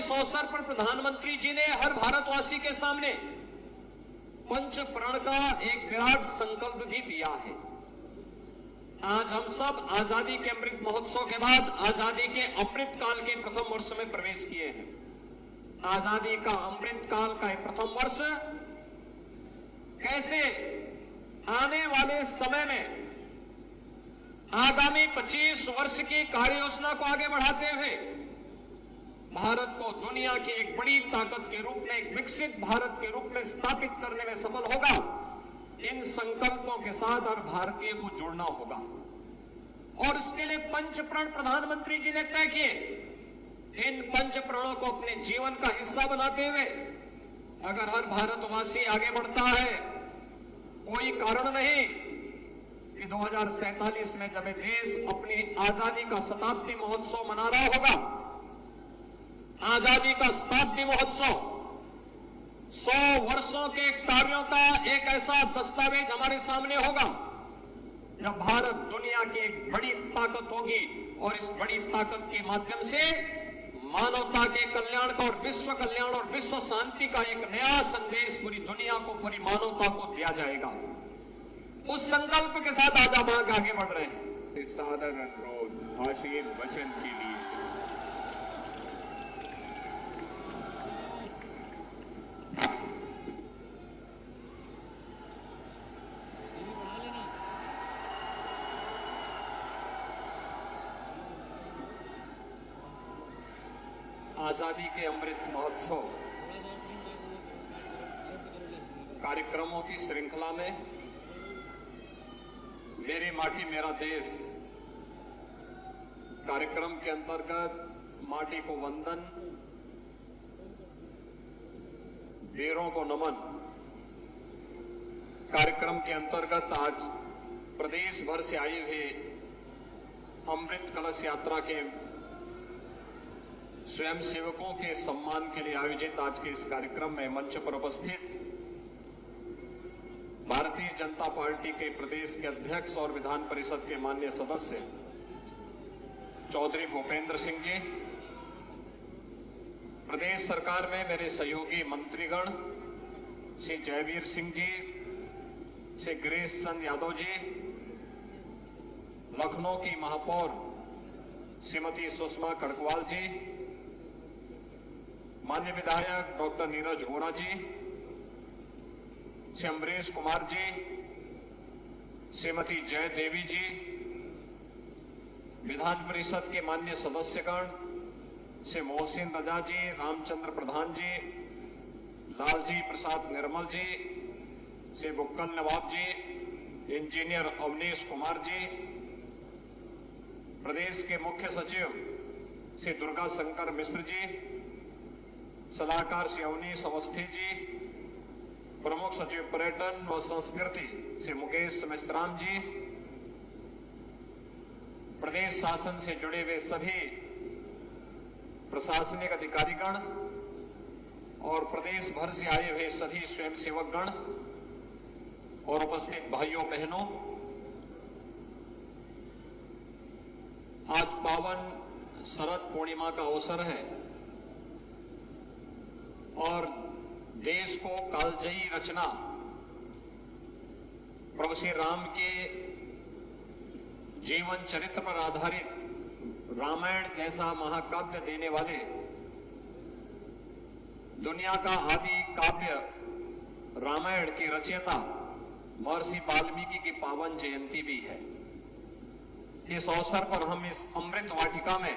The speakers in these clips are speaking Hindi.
इस अवसर पर प्रधानमंत्री जी ने हर भारतवासी के सामने पंच प्रण का एक विराट संकल्प भी दिया है। आज हम सब आजादी के अमृत महोत्सव के बाद आजादी के अमृत काल के प्रथम वर्ष में प्रवेश किए हैं। आजादी का अमृत काल का प्रथम वर्ष कैसे आने वाले समय में आगामी 25 वर्ष की कार्य योजना को आगे बढ़ाते हुए भारत को दुनिया की एक बड़ी ताकत के रूप में, एक विकसित भारत के रूप में स्थापित करने में सफल होगा। इन संकल्पों के साथ हर भारतीय को जुड़ना होगा और इसके लिए पंच प्रण प्रधानमंत्री जी ने तय किए। इन पंच प्रणों को अपने जीवन का हिस्सा बनाते हुए अगर हर भारतवासी आगे बढ़ता है, कोई कारण नहीं कि 2047 में जब देश अपनी आजादी का शताब्दी महोत्सव मना रहा होगा, आजादी का शताब्दी महोत्सव 100 वर्षों के कार्यों का एक ऐसा दस्तावेज हमारे सामने होगा जब भारत दुनिया की एक बड़ी ताकत होगी और इस बड़ी ताकत के माध्यम से मानवता के कल्याण का और विश्व कल्याण और विश्व शांति का एक नया संदेश पूरी दुनिया को, पूरी मानवता को दिया जाएगा। उस संकल्प के साथ आज हम आगे बढ़ रहे हैं। सादर अनुरोध आशीर्वचन के लिए आजादी के अमृत महोत्सव कार्यक्रमों की श्रृंखला में मेरी माटी मेरा देश कार्यक्रम के अंतर्गत माटी को वंदन, वीरों को नमन कार्यक्रम के अंतर्गत आज प्रदेश भर से आए हुए अमृत कलश यात्रा के स्वयं सेवकों के सम्मान के लिए आयोजित आज के इस कार्यक्रम में मंच पर उपस्थित भारतीय जनता पार्टी के प्रदेश के अध्यक्ष और विधान परिषद के माननीय सदस्य चौधरी भूपेंद्र सिंह जी, प्रदेश सरकार में मेरे सहयोगी मंत्रीगण श्री जयवीर सिंह जी, श्री गिरीश चंद यादव जी, लखनऊ की महापौर श्रीमती सुषमा कड़कवाल जी, माननीय विधायक डॉक्टर नीरज वोरा जी, श्री अमरीश कुमार जी, श्रीमती जय देवी जी, विधान परिषद के माननीय सदस्यगण श्री मोहसिन रजा जी, रामचंद्र प्रधान जी, लालजी प्रसाद निर्मल जी, श्री बुक्कल नवाब जी, इंजीनियर अवनीश कुमार जी, प्रदेश के मुख्य सचिव श्री दुर्गा शंकर मिश्र जी, सलाहकार श्री अवनीश अवस्थी जी, प्रमुख सचिव पर्यटन व संस्कृति श्री मुकेश मिश्राम जी, प्रदेश शासन से जुड़े हुए सभी प्रशासनिक अधिकारीगण और प्रदेश भर से आए हुए सभी स्वयंसेवकगण और उपस्थित भाइयों बहनों, आज पावन शरद पूर्णिमा का अवसर है और देश को कालजयी रचना प्रभु श्री राम के जीवन चरित्र पर आधारित रामायण जैसा महाकाव्य देने वाले दुनिया का आदि काव्य रामायण की रचयिता महर्षि वाल्मीकि की पावन जयंती भी है। इस अवसर पर हम इस अमृत वाटिका में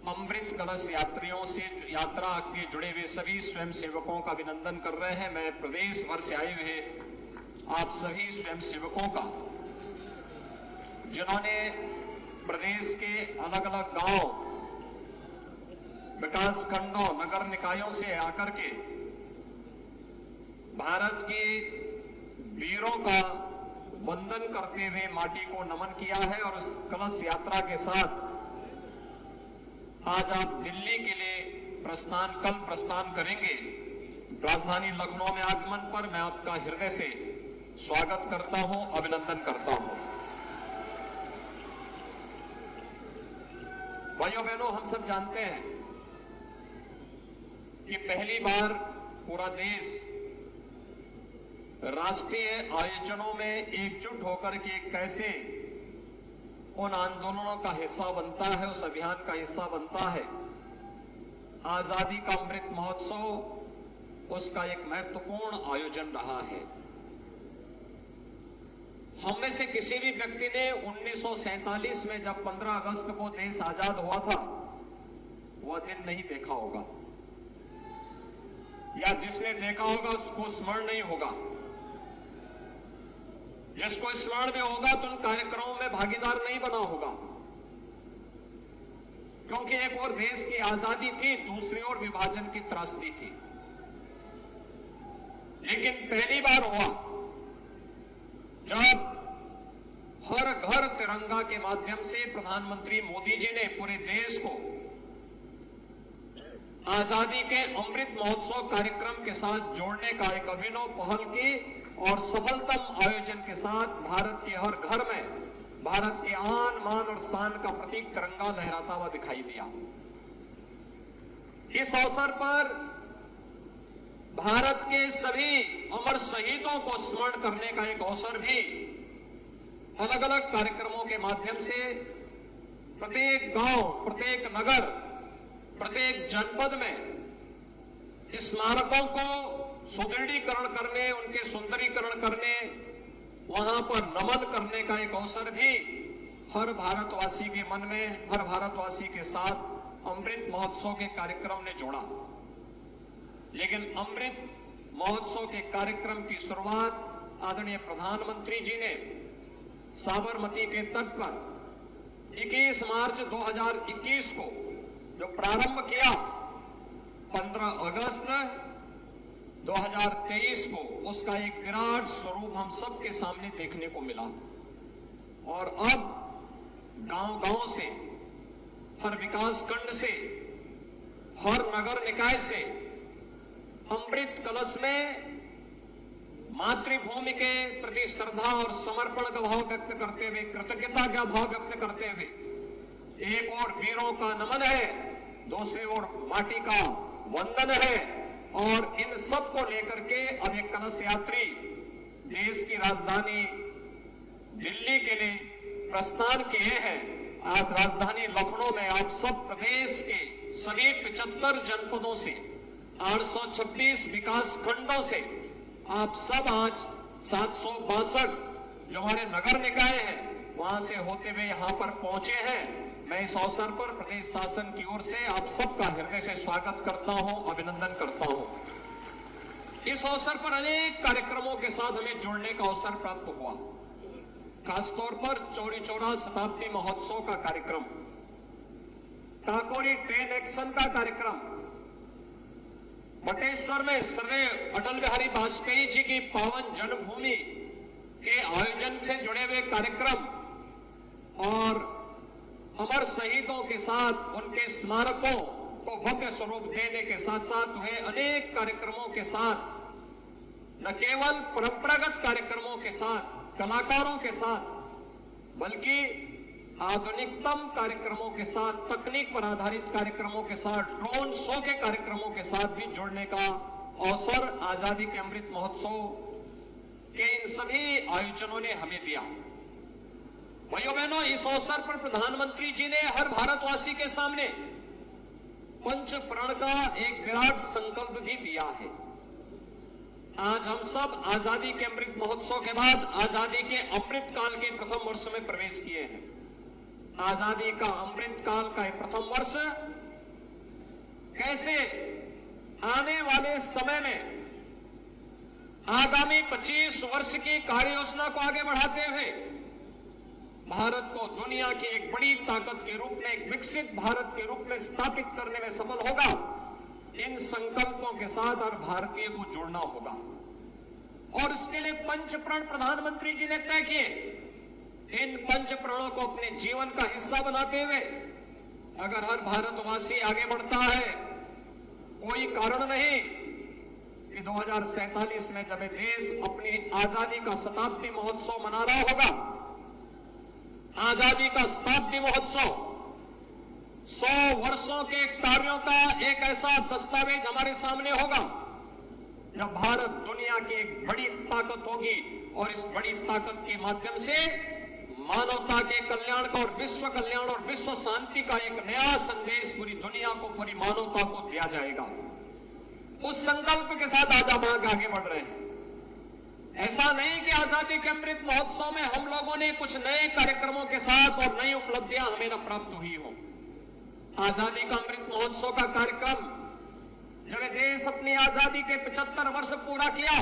अमृत कलश यात्रियों से यात्रा के जुड़े हुए सभी स्वयं सेवकों का अभिनंदन कर रहे हैं। मैं प्रदेश भर से आए हुए आप सभी स्वयं सेवकों का, जिन्होंने प्रदेश के अलग अलग गांव, विकास खंडों, नगर निकायों से आकर के भारत के वीरों का वंदन करते हुए माटी को नमन किया है और उस कलश यात्रा के साथ आज आप दिल्ली के लिए कल प्रस्थान करेंगे। राजधानी लखनऊ में आगमन पर मैं आपका हृदय से स्वागत करता हूं, अभिनंदन करता हूं। भाइयों बहनों, हम सब जानते हैं कि पहली बार पूरा देश राष्ट्रीय आयोजनों में एकजुट होकर के कैसे उन आंदोलनों का हिस्सा बनता है, उस अभियान का हिस्सा बनता है। आजादी का अमृत महोत्सव उसका एक महत्वपूर्ण आयोजन रहा है। हम में से किसी भी व्यक्ति ने 1947 में जब 15 अगस्त को देश आजाद हुआ था वह दिन नहीं देखा होगा, या जिसने देखा होगा उसको स्मरण नहीं होगा। जिसको स्मरण में होगा तो उन कार्यक्रमों में भागीदार नहीं बना होगा, क्योंकि एक और देश की आजादी थी, दूसरी ओर विभाजन की त्रासदी थी। लेकिन पहली बार हुआ जब हर घर तिरंगा के माध्यम से प्रधानमंत्री मोदी जी ने पूरे देश को आजादी के अमृत महोत्सव कार्यक्रम के साथ जोड़ने का एक अभिनव पहल की और सफलतम आयोजन के साथ भारत के हर घर में भारत के आन मान और शान का प्रतीक तिरंगा लहराता हुआ दिखाई दिया। इस अवसर पर भारत के सभी अमर शहीदों को स्मरण करने का एक अवसर भी अलग अलग कार्यक्रमों के माध्यम से प्रत्येक गांव, प्रत्येक नगर, प्रत्येक जनपद में स्मारकों को सुदृढ़ीकरण करने, उनके सुंदरीकरण करने, वहां पर नमन करने का एक अवसर भी हर भारतवासी के मन में, हर भारतवासी के साथ अमृत महोत्सव के कार्यक्रम ने जोड़ा। लेकिन अमृत महोत्सव के कार्यक्रम की शुरुआत आदरणीय प्रधानमंत्री जी ने साबरमती के तट पर 21 मार्च 2021 को जो प्रारंभ किया, 15 अगस्त 2023 को उसका एक विराट स्वरूप हम सबके सामने देखने को मिला। और अब गांव-गांव से, हर विकास खंड से, हर नगर निकाय से अमृत कलश में मातृभूमि के प्रति श्रद्धा और समर्पण का भाव व्यक्त करते हुए, कृतज्ञता का भाव व्यक्त करते हुए एक और वीरों का नमन है, दूसरी ओर माटी का वंदन है। और इन सब को लेकर के अब एक कलश यात्री देश की राजधानी दिल्ली के लिए प्रस्थान किए हैं। आज राजधानी लखनऊ में आप सब प्रदेश के सभी 75 जनपदों से, 826 विकास खंडों से आप सब आज 762 जो हमारे नगर निकाय हैं वहां से होते हुए यहां पर पहुंचे हैं। मैं इस अवसर पर प्रदेश शासन की ओर से आप सबका हृदय से स्वागत करता हूं, अभिनंदन करता हूं। इस अवसर पर अनेक कार्यक्रमों के साथ हमें जुड़ने का अवसर प्राप्त हुआ। खासतौर पर चौरी चौरा शताब्दी महोत्सव का कार्यक्रम, काकोरी ट्रेन एक्शन का कार्यक्रम, बटेश्वर में श्रद्धेय अटल बिहारी वाजपेयी जी की पावन जन्मभूमि के आयोजन से जुड़े हुए कार्यक्रम और अमर शहीदों के साथ उनके स्मारकों को भव्य स्वरूप देने के साथ साथ हुए अनेक कार्यक्रमों के साथ, न केवल परंपरागत कार्यक्रमों के साथ, कलाकारों के साथ, बल्कि आधुनिकतम कार्यक्रमों के साथ, तकनीक पर आधारित कार्यक्रमों के साथ, ड्रोन शो के कार्यक्रमों के साथ भी जुड़ने का अवसर आजादी के अमृत महोत्सव के इन सभी आयोजनों ने हमें दिया। भाइयों बहनों, इस अवसर पर प्रधानमंत्री जी ने हर भारतवासी के सामने पंच प्रण का एक विराट संकल्प भी दिया है। आज हम सब आजादी के अमृत महोत्सव के बाद आजादी के अमृत काल के प्रथम वर्ष में प्रवेश किए हैं। आजादी का अमृत काल का प्रथम वर्ष कैसे आने वाले समय में आगामी 25 वर्ष की कार्य योजना को आगे बढ़ाते हुए भारत को दुनिया की एक बड़ी ताकत के रूप में, एक विकसित भारत के रूप में स्थापित करने में सफल होगा। इन संकल्पों के साथ हर भारतीय को जुड़ना होगा और इसके लिए पंच प्रण प्रधानमंत्री जी ने तय किए। इन पंच प्रणों को अपने जीवन का हिस्सा बनाते हुए अगर हर भारतवासी आगे बढ़ता है, कोई कारण नहीं कि 2047 में जब देश अपनी आजादी का शताब्दी महोत्सव मना रहा होगा, आजादी का शताब्दी महोत्सव 100 वर्षों के कार्यों का एक ऐसा दस्तावेज हमारे सामने होगा जब भारत दुनिया की एक बड़ी ताकत होगी और इस बड़ी ताकत के माध्यम से मानवता के कल्याण का और विश्व कल्याण और विश्व शांति का एक नया संदेश पूरी दुनिया को, पूरी मानवता को दिया जाएगा। उस संकल्प के साथ आज हम आगे बढ़ रहे हैं। ऐसा नहीं कि आजादी के अमृत महोत्सव में हम लोगों ने कुछ नए कार्यक्रमों के साथ और नई उपलब्धियां हमें न प्राप्त हुई हो। आजादी का अमृत महोत्सव का कार्यक्रम जब देश अपनी आजादी के 75 वर्ष पूरा किया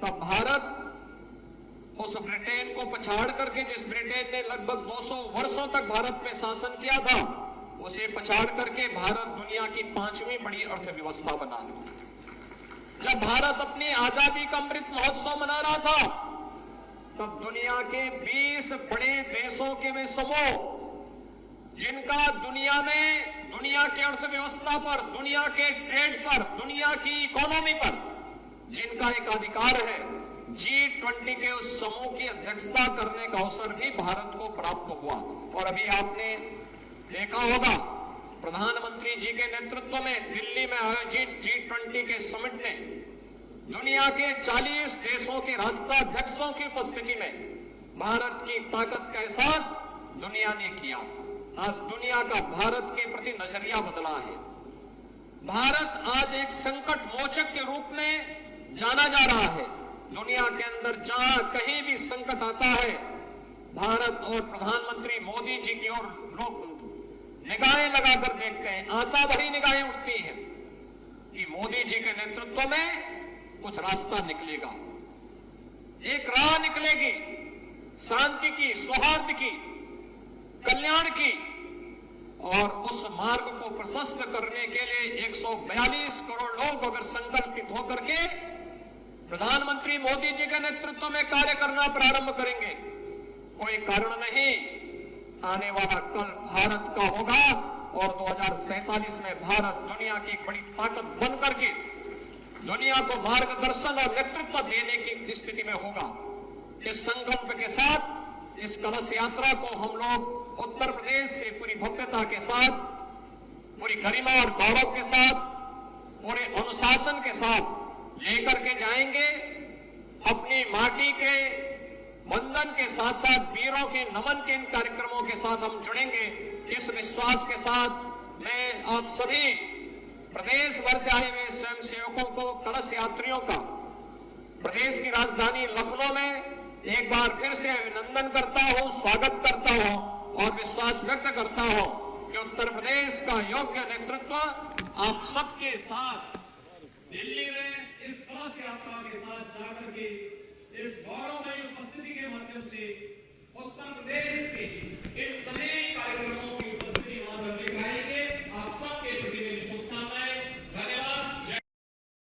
तब भारत उस ब्रिटेन को पछाड़ करके, जिस ब्रिटेन ने लगभग 200 वर्षों तक भारत में शासन किया था, उसे पछाड़ करके भारत दुनिया की 5वीं बड़ी अर्थव्यवस्था बना दी। जब भारत अपनी आजादी का अमृत महोत्सव मना रहा था तब दुनिया के 20 बड़े देशों के वे समूह जिनका दुनिया में, दुनिया की अर्थव्यवस्था पर, दुनिया के ट्रेड पर, दुनिया की इकोनॉमी पर जिनका एक अधिकार है, G20 के उस समूह की अध्यक्षता करने का अवसर भी भारत को प्राप्त हुआ। और अभी आपने देखा होगा प्रधानमंत्री जी के नेतृत्व में दिल्ली में आयोजित G20 के समिट ने दुनिया के 40 देशों के राष्ट्राध्यक्षों की उपस्थिति में भारत की ताकत का एहसास दुनिया ने किया। आज दुनिया का भारत के प्रति नजरिया बदला है। भारत आज एक संकट मोचक के रूप में जाना जा रहा है। दुनिया के अंदर जहां कहीं भी संकट आता है, भारत और प्रधानमंत्री मोदी जी की ओर लोग निगाहें लगाकर देखते हैं, आशा भरी निगाहें उठती हैं कि मोदी जी के नेतृत्व में कुछ रास्ता निकलेगा, एक राह निकलेगी शांति की, सौहार्द की, कल्याण की। और उस मार्ग को प्रशस्त करने के लिए 142 करोड़ लोग अगर संकल्पित होकर के प्रधानमंत्री मोदी जी के नेतृत्व में कार्य करना प्रारंभ करेंगे, कोई कारण नहीं आने वाला कल भारत का होगा और 2047 में भारत दुनिया की एक बड़ी ताकत बनकर के दुनिया को मार्गदर्शन और नेतृत्व देने की स्थिति में होगा। इस संकल्प के साथ इस कलश यात्रा को हम लोग उत्तर प्रदेश से पूरी भव्यता के साथ, पूरी गरिमा और गौरव के साथ, पूरे अनुशासन के साथ लेकर के जाएंगे। अपनी माटी के वंदन के साथ साथ वीरों के नमन के इन कार्यक्रमों के साथ हम जुड़ेंगे। इस विश्वास के साथ मैं आप सभी प्रदेश भर से आए हुए स्वयं सेवकों को, कलश यात्रियों का प्रदेश की राजधानी लखनऊ में एक बार फिर से अभिनंदन करता हूं, स्वागत करता हूं और विश्वास व्यक्त करता हूं कि उत्तर प्रदेश का योग्य नेतृत्व आप सबके साथ दिल्ली में इस कलश यात्रा के साथ जाकर के इस गौरवमयी उपस्थिति के माध्यम से उत्तर प्रदेश के इन सभी